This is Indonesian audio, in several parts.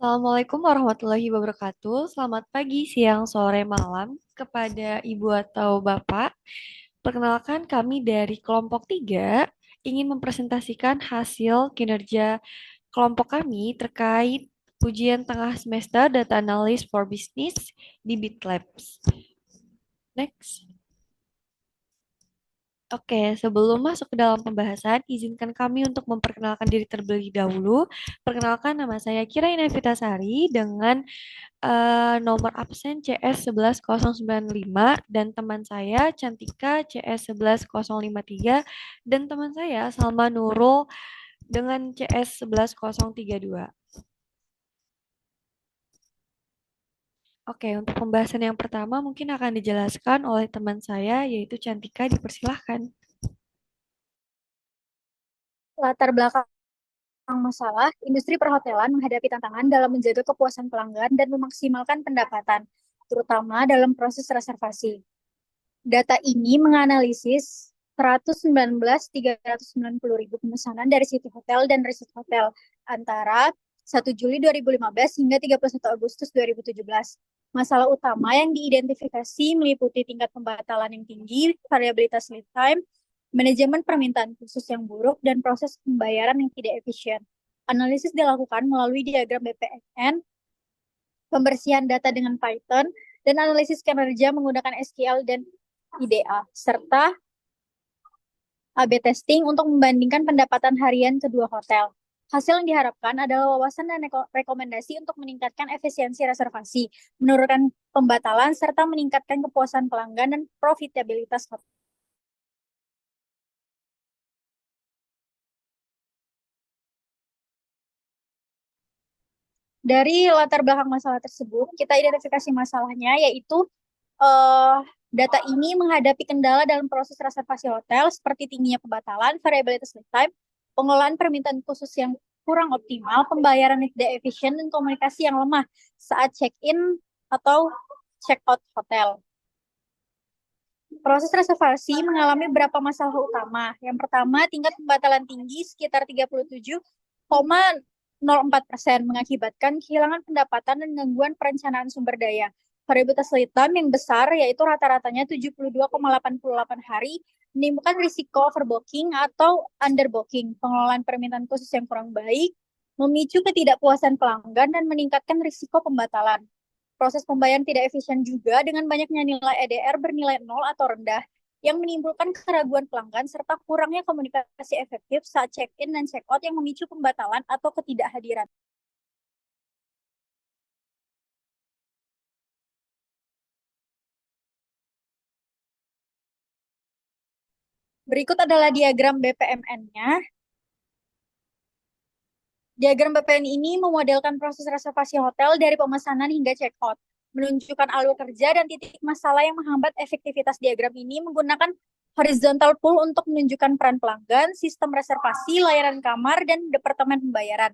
Assalamualaikum warahmatullahi wabarakatuh. Selamat pagi, siang, sore, malam kepada Ibu atau Bapak. Perkenalkan kami dari kelompok 3 ingin mempresentasikan hasil kinerja kelompok kami terkait ujian tengah semester Data Analysis for Business di BitLabs. Next. Oke, sebelum masuk ke dalam pembahasan, izinkan kami untuk memperkenalkan diri terlebih dahulu. Perkenalkan, nama saya Kira Inevitasari dengan nomor absen CS11095 dan teman saya Cantika CS11053 dan teman saya Salma Nurul dengan CS11032. Oke, untuk pembahasan yang pertama mungkin akan dijelaskan oleh teman saya yaitu Cantika, dipersilahkan. Latar belakang masalah, industri perhotelan menghadapi tantangan dalam menjaga kepuasan pelanggan dan memaksimalkan pendapatan, terutama dalam proses reservasi. Data ini menganalisis 119.390.000 pemesanan dari situs hotel dan resort hotel antara 1 Juli 2015 hingga 31 Agustus 2017. Masalah utama yang diidentifikasi meliputi tingkat pembatalan yang tinggi, variabilitas lead time, manajemen permintaan khusus yang buruk, dan proses pembayaran yang tidak efisien. Analisis dilakukan melalui diagram BPMN, pembersihan data dengan Python, dan analisis kinerja menggunakan SQL dan IDA, serta A/B testing untuk membandingkan pendapatan harian kedua hotel. Hasil yang diharapkan adalah wawasan dan rekomendasi untuk meningkatkan efisiensi reservasi, menurunkan pembatalan, serta meningkatkan kepuasan pelanggan dan profitabilitas hotel. Dari latar belakang masalah tersebut, kita identifikasi masalahnya yaitu eh, data ini menghadapi kendala dalam proses reservasi hotel seperti tingginya pembatalan, variabilitas lead time, pengelolaan permintaan khusus yang kurang optimal, pembayaran yang tidak efisien, dan komunikasi yang lemah saat check-in atau check-out hotel. Proses reservasi mengalami beberapa masalah utama. Yang pertama, tingkat pembatalan tinggi sekitar 37,04% mengakibatkan kehilangan pendapatan dan gangguan perencanaan sumber daya. Variabilitas lead time yang besar, yaitu rata-ratanya 72,88 hari, menimbulkan risiko overbooking atau underbooking, pengelolaan permintaan khusus yang kurang baik, memicu ketidakpuasan pelanggan, dan meningkatkan risiko pembatalan. Proses pembayaran tidak efisien juga dengan banyaknya nilai EDR bernilai nol atau rendah yang menimbulkan keraguan pelanggan serta kurangnya komunikasi efektif saat check-in dan check-out yang memicu pembatalan atau ketidakhadiran. Berikut adalah diagram BPMN-nya. Diagram BPN ini memodelkan proses reservasi hotel dari pemesanan hingga check-out, menunjukkan alur kerja dan titik masalah yang menghambat efektivitas. Diagram ini menggunakan horizontal pool untuk menunjukkan peran pelanggan, sistem reservasi, layanan kamar, dan departemen pembayaran.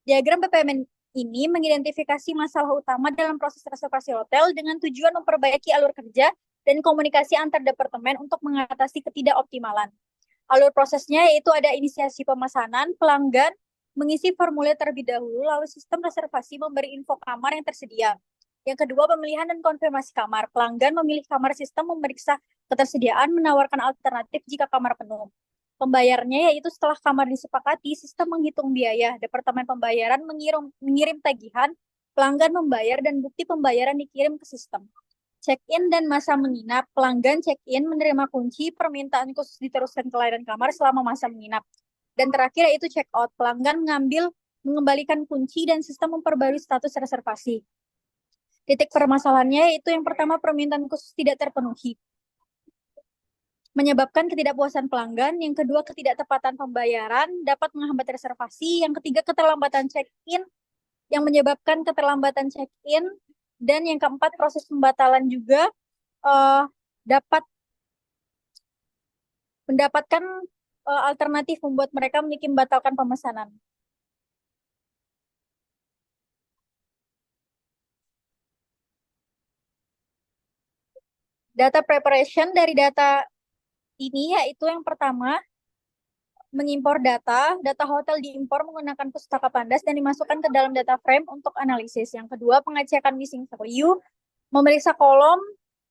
Diagram BPMN ini mengidentifikasi masalah utama dalam proses reservasi hotel dengan tujuan memperbaiki alur kerja dan komunikasi antar departemen untuk mengatasi ketidakoptimalan. Alur prosesnya yaitu ada inisiasi pemesanan, pelanggan mengisi formulir terlebih dahulu, lalu sistem reservasi memberi info kamar yang tersedia. Yang kedua, pemilihan dan konfirmasi kamar. Pelanggan memilih kamar, sistem memeriksa ketersediaan, menawarkan alternatif jika kamar penuh. Pembayarnya yaitu setelah kamar disepakati, sistem menghitung biaya. Departemen pembayaran mengirim tagihan, pelanggan membayar, dan bukti pembayaran dikirim ke sistem. Check-in dan masa menginap. Pelanggan check-in menerima kunci, permintaan khusus diteruskan ke layanan kamar selama masa menginap. Dan terakhir yaitu check-out. Pelanggan mengembalikan kunci dan sistem memperbarui status reservasi. Titik permasalahannya yaitu yang pertama, permintaan khusus tidak terpenuhi, menyebabkan ketidakpuasan pelanggan. Yang kedua, ketidaktepatan pembayaran dapat menghambat reservasi. Yang ketiga, keterlambatan check-in yang menyebabkan keterlambatan check-in. Dan yang keempat, proses pembatalan juga dapat mendapatkan alternatif membuat mereka membatalkan pemesanan. Data preparation dari data ini yaitu yang pertama, mengimpor data hotel diimpor menggunakan pustaka Pandas dan dimasukkan ke dalam data frame untuk analisis. Yang kedua, pengecekan missing value, memeriksa kolom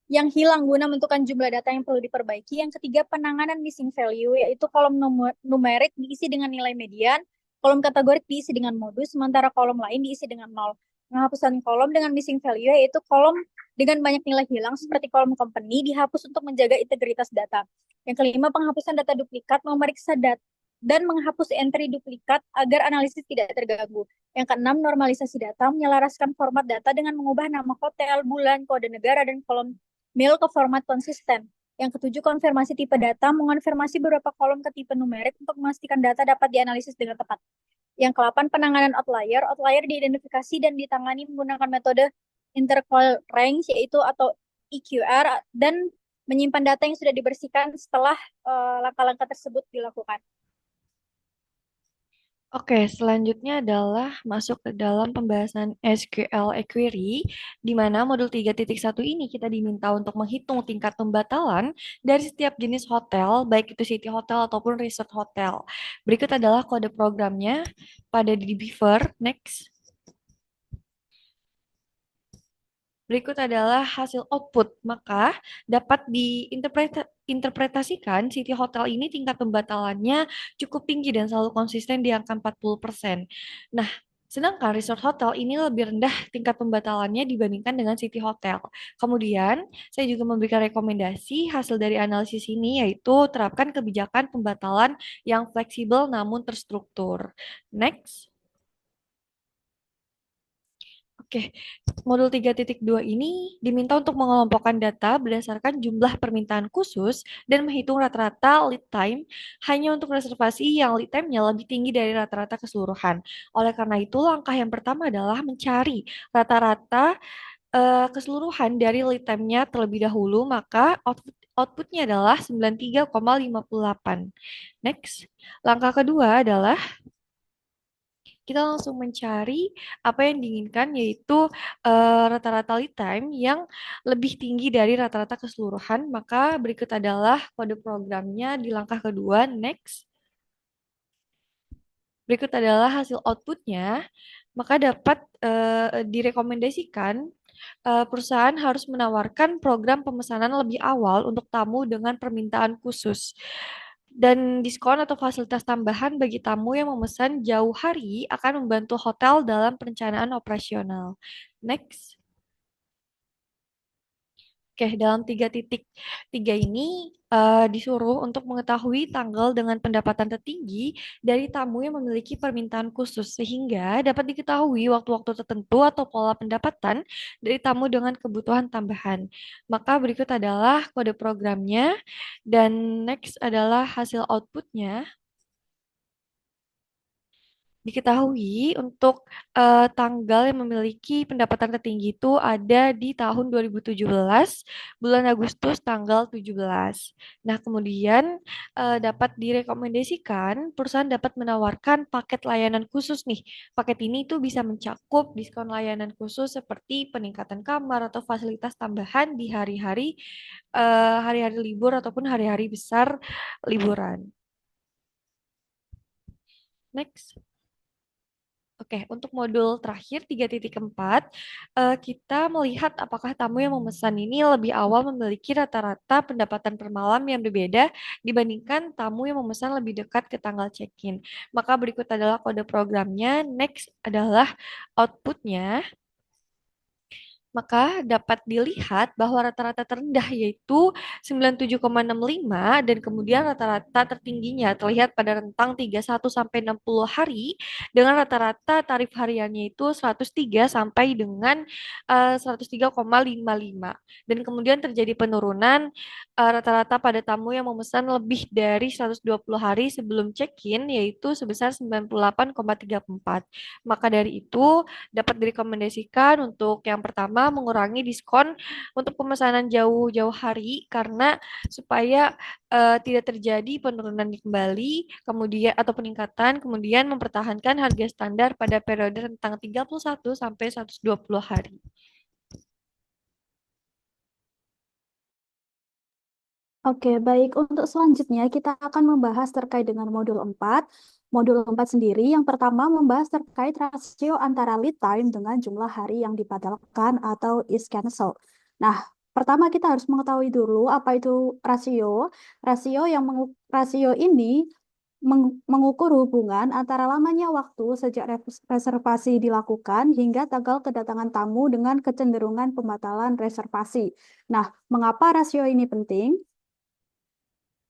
yang hilang guna menentukan jumlah data yang perlu diperbaiki. Yang ketiga, penanganan missing value, yaitu kolom numerik diisi dengan nilai median, kolom kategorik diisi dengan modus, sementara kolom lain diisi dengan nol. Penghapusan kolom dengan missing value, yaitu kolom dengan banyak nilai hilang seperti kolom company dihapus untuk menjaga integritas data. Yang kelima, penghapusan data duplikat, memeriksa data dan menghapus entry duplikat agar analisis tidak terganggu. Yang keenam, normalisasi data, menyelaraskan format data dengan mengubah nama hotel, bulan, kode negara, dan kolom mil ke format konsisten. Yang ketujuh, konfirmasi tipe data, mengonfirmasi beberapa kolom ke tipe numerik untuk memastikan data dapat dianalisis dengan tepat. Yang ke-8, penanganan outlier. Outlier diidentifikasi dan ditangani menggunakan metode interquartile range, yaitu atau EQR, dan menyimpan data yang sudah dibersihkan setelah langkah-langkah tersebut dilakukan. Oke, selanjutnya adalah masuk ke dalam pembahasan SQL Query, di mana modul 3.1 ini kita diminta untuk menghitung tingkat pembatalan dari setiap jenis hotel, baik itu city hotel ataupun resort hotel. Berikut adalah kode programnya pada di Beaver. Next. Berikut adalah hasil output, maka dapat diinterpretasikan City Hotel ini tingkat pembatalannya cukup tinggi dan selalu konsisten di angka 40%. Nah, sedangkan resort hotel ini lebih rendah tingkat pembatalannya dibandingkan dengan City Hotel. Kemudian, saya juga memberikan rekomendasi hasil dari analisis ini yaitu terapkan kebijakan pembatalan yang fleksibel namun terstruktur. Next. Oke, modul 3.2 ini diminta untuk mengelompokkan data berdasarkan jumlah permintaan khusus dan menghitung rata-rata lead time hanya untuk reservasi yang lead time-nya lebih tinggi dari rata-rata keseluruhan. Oleh karena itu, langkah yang pertama adalah mencari rata-rata keseluruhan dari lead time-nya terlebih dahulu, maka outputnya adalah 93,58. Next, langkah kedua adalah kita langsung mencari apa yang diinginkan yaitu rata-rata lead time yang lebih tinggi dari rata-rata keseluruhan. Maka berikut adalah kode programnya di langkah kedua. Next. Berikut adalah hasil outputnya. Maka dapat direkomendasikan perusahaan harus menawarkan program pemesanan lebih awal untuk tamu dengan permintaan khusus. Dan diskon atau fasilitas tambahan bagi tamu yang memesan jauh hari akan membantu hotel dalam perencanaan operasional. Next. Oke, dalam 3.3 ini disuruh untuk mengetahui tanggal dengan pendapatan tertinggi dari tamu yang memiliki permintaan khusus, sehingga dapat diketahui waktu-waktu tertentu atau pola pendapatan dari tamu dengan kebutuhan tambahan. Maka berikut adalah kode programnya, dan next adalah hasil outputnya. Diketahui untuk tanggal yang memiliki pendapatan tertinggi itu ada di tahun 2017, bulan Agustus tanggal 17. Nah, kemudian dapat direkomendasikan perusahaan dapat menawarkan paket layanan khusus nih. Paket ini tuh bisa mencakup diskon layanan khusus seperti peningkatan kamar atau fasilitas tambahan di hari-hari libur ataupun hari-hari besar liburan. Next. Oke, untuk modul terakhir 3.4, kita melihat apakah tamu yang memesan ini lebih awal memiliki rata-rata pendapatan per malam yang berbeda dibandingkan tamu yang memesan lebih dekat ke tanggal check-in. Maka berikut adalah kode programnya. Next adalah outputnya. Maka dapat dilihat bahwa rata-rata terendah yaitu 97,65 dan kemudian rata-rata tertingginya terlihat pada rentang 31 sampai 60 hari dengan rata-rata tarif hariannya itu 103 sampai dengan 103,55 dan kemudian terjadi penurunan rata-rata pada tamu yang memesan lebih dari 120 hari sebelum check-in yaitu sebesar 98,34. Maka dari itu dapat direkomendasikan untuk yang pertama mengurangi diskon untuk pemesanan jauh-jauh hari karena supaya tidak terjadi penurunan kembali kemudian atau peningkatan kemudian mempertahankan harga standar pada periode rentang 31 sampai 120 hari. Oke, baik. Untuk selanjutnya kita akan membahas terkait dengan modul 4. Modul 4 sendiri yang pertama membahas terkait rasio antara lead time dengan jumlah hari yang dibatalkan atau is cancel. Nah, pertama kita harus mengetahui dulu apa itu rasio. Rasio ini mengukur hubungan antara lamanya waktu sejak reservasi dilakukan hingga tanggal kedatangan tamu dengan kecenderungan pembatalan reservasi. Nah, mengapa rasio ini penting?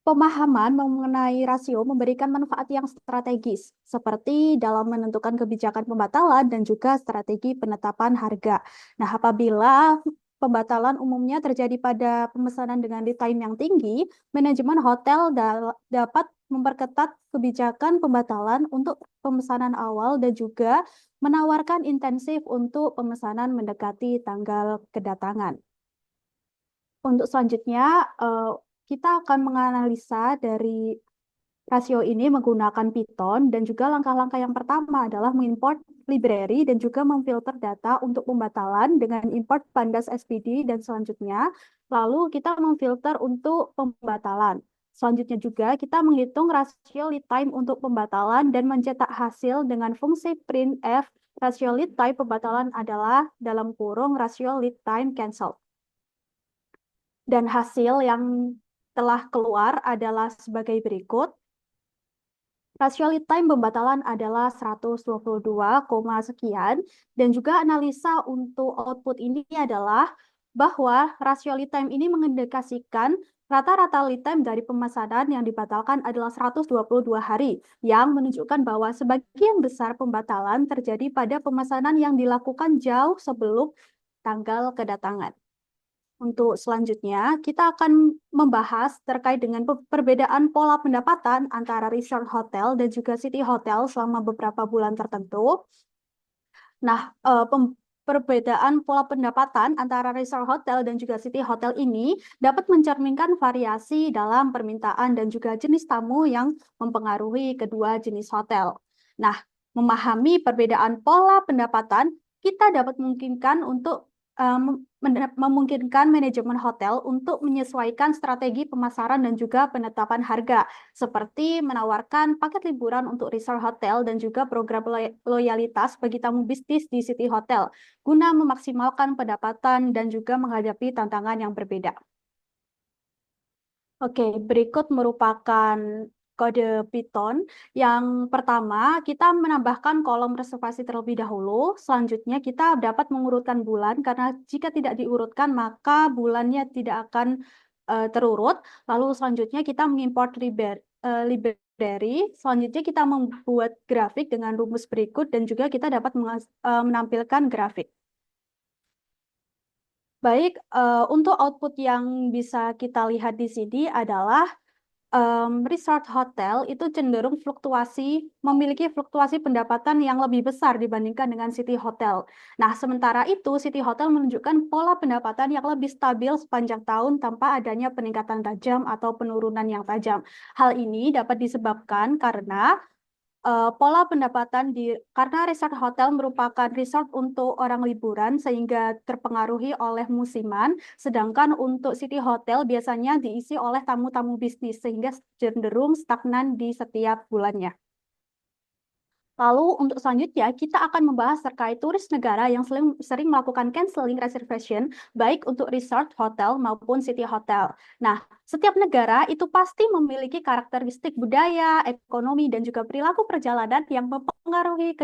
Pemahaman mengenai rasio memberikan manfaat yang strategis, seperti dalam menentukan kebijakan pembatalan dan juga strategi penetapan harga. Nah, apabila pembatalan umumnya terjadi pada pemesanan dengan lead time yang tinggi, manajemen hotel dapat memperketat kebijakan pembatalan untuk pemesanan awal dan juga menawarkan intensif untuk pemesanan mendekati tanggal kedatangan. Untuk selanjutnya, kita akan menganalisa dari rasio ini menggunakan Python dan juga langkah-langkah yang pertama adalah mengimport library dan juga memfilter data untuk pembatalan dengan import pandas SPD dan selanjutnya. Lalu kita memfilter untuk pembatalan. Selanjutnya juga kita menghitung rasio lead time untuk pembatalan dan mencetak hasil dengan fungsi printf rasio lead time pembatalan adalah dalam kurung rasio lead time cancel. Dan hasil yang telah keluar adalah sebagai berikut. Rasio lead time pembatalan adalah 122, sekian. Dan juga analisa untuk output ini adalah bahwa rasio lead time ini mengindikasikan rata-rata lead time dari pemesanan yang dibatalkan adalah 122 hari, yang menunjukkan bahwa sebagian besar pembatalan terjadi pada pemesanan yang dilakukan jauh sebelum tanggal kedatangan. Untuk selanjutnya, kita akan membahas terkait dengan perbedaan pola pendapatan antara resort hotel dan juga city hotel selama beberapa bulan tertentu. Nah, perbedaan pola pendapatan antara resort hotel dan juga city hotel ini dapat mencerminkan variasi dalam permintaan dan juga jenis tamu yang mempengaruhi kedua jenis hotel. Nah, memahami perbedaan pola pendapatan, kita dapat memungkinkan untuk memungkinkan manajemen hotel untuk menyesuaikan strategi pemasaran dan juga penetapan harga, seperti menawarkan paket liburan untuk resort hotel dan juga program loyalitas bagi tamu bisnis di city hotel, guna memaksimalkan pendapatan dan juga menghadapi tantangan yang berbeda. Oke, berikut merupakan kode Python. Yang pertama, kita menambahkan kolom reservasi terlebih dahulu. Selanjutnya, kita dapat mengurutkan bulan, karena jika tidak diurutkan, maka bulannya tidak akan terurut. Lalu selanjutnya, kita mengimport library. Selanjutnya, kita membuat grafik dengan rumus berikut, dan juga kita dapat menampilkan grafik. Baik, untuk output yang bisa kita lihat di sini adalah resort hotel itu cenderung memiliki fluktuasi pendapatan yang lebih besar dibandingkan dengan city hotel. Nah, sementara itu city hotel menunjukkan pola pendapatan yang lebih stabil sepanjang tahun tanpa adanya peningkatan tajam atau penurunan yang tajam. Hal ini dapat disebabkan karena pola pendapatan karena resort hotel merupakan resort untuk orang liburan sehingga terpengaruhi oleh musiman, sedangkan untuk city hotel biasanya diisi oleh tamu-tamu bisnis sehingga cenderung stagnan di setiap bulannya. Lalu untuk selanjutnya kita akan membahas terkait turis negara yang sering melakukan canceling reservation baik untuk resort hotel maupun city hotel. Nah, setiap negara itu pasti memiliki karakteristik budaya, ekonomi, dan juga perilaku perjalanan yang mempengaruhi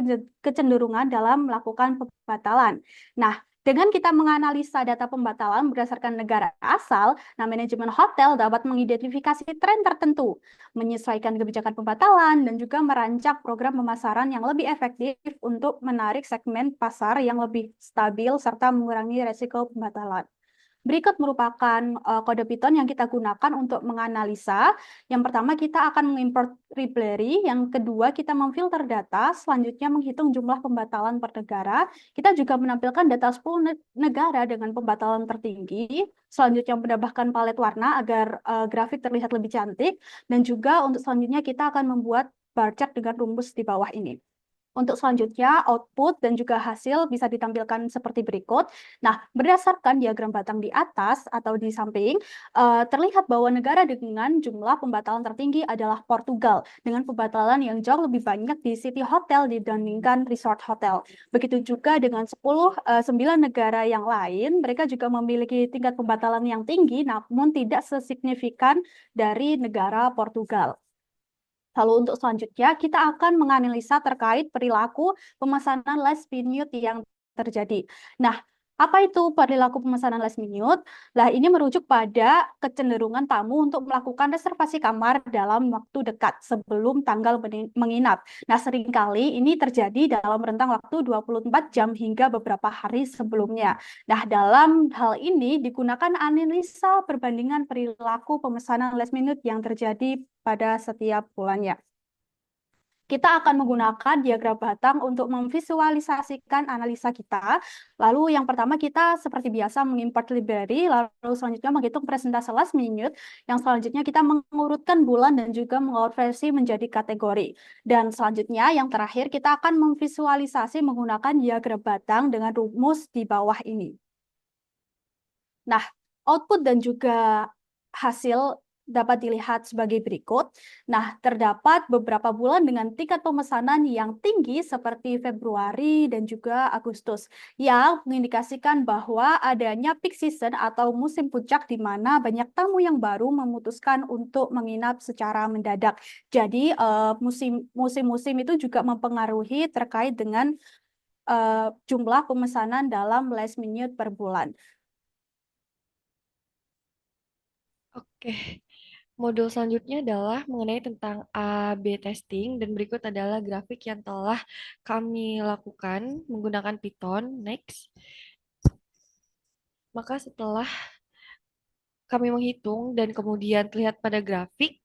kecenderungan dalam melakukan pembatalan. Nah, dengan kita menganalisa data pembatalan berdasarkan negara asal, nah manajemen hotel dapat mengidentifikasi tren tertentu, menyesuaikan kebijakan pembatalan, dan juga merancang program pemasaran yang lebih efektif untuk menarik segmen pasar yang lebih stabil serta mengurangi resiko pembatalan. Berikut merupakan kode Python yang kita gunakan untuk menganalisa. Yang pertama kita akan mengimport library, yang kedua kita memfilter data, selanjutnya menghitung jumlah pembatalan per negara. Kita juga menampilkan data 10 negara dengan pembatalan tertinggi, selanjutnya menambahkan palet warna agar grafik terlihat lebih cantik, dan juga untuk selanjutnya kita akan membuat bar chart dengan rumus di bawah ini. Untuk selanjutnya, output dan juga hasil bisa ditampilkan seperti berikut. Nah, berdasarkan diagram batang di atas atau di samping, terlihat bahwa negara dengan jumlah pembatalan tertinggi adalah Portugal, dengan pembatalan yang jauh lebih banyak di city hotel dibandingkan resort hotel. Begitu juga dengan 9 negara yang lain, mereka juga memiliki tingkat pembatalan yang tinggi, namun tidak sesignifikan dari negara Portugal. Lalu untuk selanjutnya, kita akan menganalisa terkait perilaku pemesanan last minute yang terjadi. Nah, apa itu perilaku pemesanan last minute? Nah, ini merujuk pada kecenderungan tamu untuk melakukan reservasi kamar dalam waktu dekat sebelum tanggal menginap. Nah, seringkali ini terjadi dalam rentang waktu 24 jam hingga beberapa hari sebelumnya. Nah, dalam hal ini digunakan analisa perbandingan perilaku pemesanan last minute yang terjadi pada setiap bulannya. Kita akan menggunakan diagram batang untuk memvisualisasikan analisa kita. Lalu yang pertama kita seperti biasa mengimport library, lalu selanjutnya menghitung persentase last minute, yang selanjutnya kita mengurutkan bulan dan juga mengonversi menjadi kategori. Dan selanjutnya yang terakhir kita akan memvisualisasi menggunakan diagram batang dengan rumus di bawah ini. Nah, output dan juga hasil dapat dilihat sebagai berikut. Nah, terdapat beberapa bulan dengan tingkat pemesanan yang tinggi seperti Februari dan juga Agustus, yang mengindikasikan bahwa adanya peak season atau musim puncak di mana banyak tamu yang baru memutuskan untuk menginap secara mendadak. Jadi, musim-musim itu juga mempengaruhi terkait dengan jumlah pemesanan dalam last minute per bulan. Oke, modul selanjutnya adalah mengenai tentang A/B testing dan berikut adalah grafik yang telah kami lakukan menggunakan Python. Next. Maka setelah kami menghitung dan kemudian terlihat pada grafik,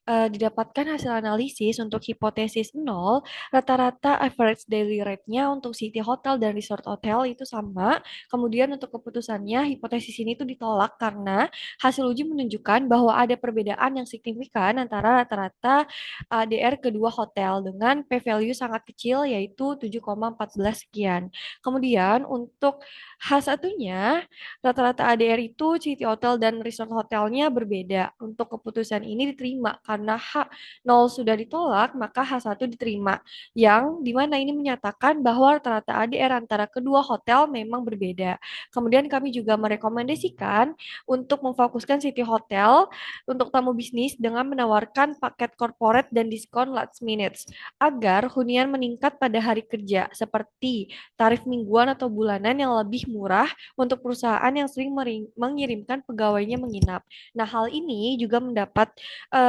didapatkan hasil analisis untuk hipotesis 0, rata-rata average daily rate-nya untuk city hotel dan resort hotel itu sama. Kemudian untuk keputusannya, hipotesis ini tuh ditolak karena hasil uji menunjukkan bahwa ada perbedaan yang signifikan antara rata-rata ADR kedua hotel dengan p-value sangat kecil yaitu 7,14 sekian. Kemudian untuk H1-nya, rata-rata ADR itu city hotel dan resort hotelnya berbeda. Untuk keputusan ini diterima karena H0 sudah ditolak, maka H1 diterima. Yang dimana ini menyatakan bahwa rata-rata ADR antara kedua hotel memang berbeda. Kemudian kami juga merekomendasikan untuk memfokuskan city hotel untuk tamu bisnis dengan menawarkan paket corporate dan diskon last minutes agar hunian meningkat pada hari kerja seperti tarif mingguan atau bulanan yang lebih murah untuk perusahaan yang sering mengirimkan pegawainya menginap. Nah, hal ini juga mendapat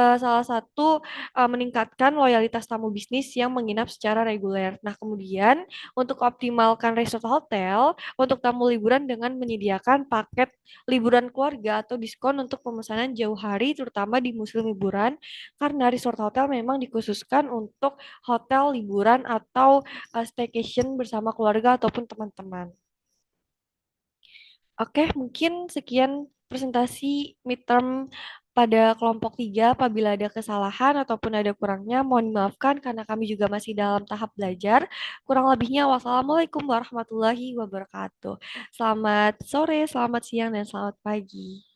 salah satu meningkatkan loyalitas tamu bisnis yang menginap secara reguler. Nah, kemudian untuk optimalkan resort hotel untuk tamu liburan dengan menyediakan paket liburan keluarga atau diskon untuk pemesanan jauh hari terutama di musim liburan karena resort hotel memang dikhususkan untuk hotel liburan atau staycation bersama keluarga ataupun teman-teman. Oke, mungkin sekian presentasi midterm pada kelompok 3. Apabila ada kesalahan ataupun ada kurangnya, mohon dimaafkan karena kami juga masih dalam tahap belajar. Kurang lebihnya, wassalamualaikum warahmatullahi wabarakatuh. Selamat sore, selamat siang, dan selamat pagi.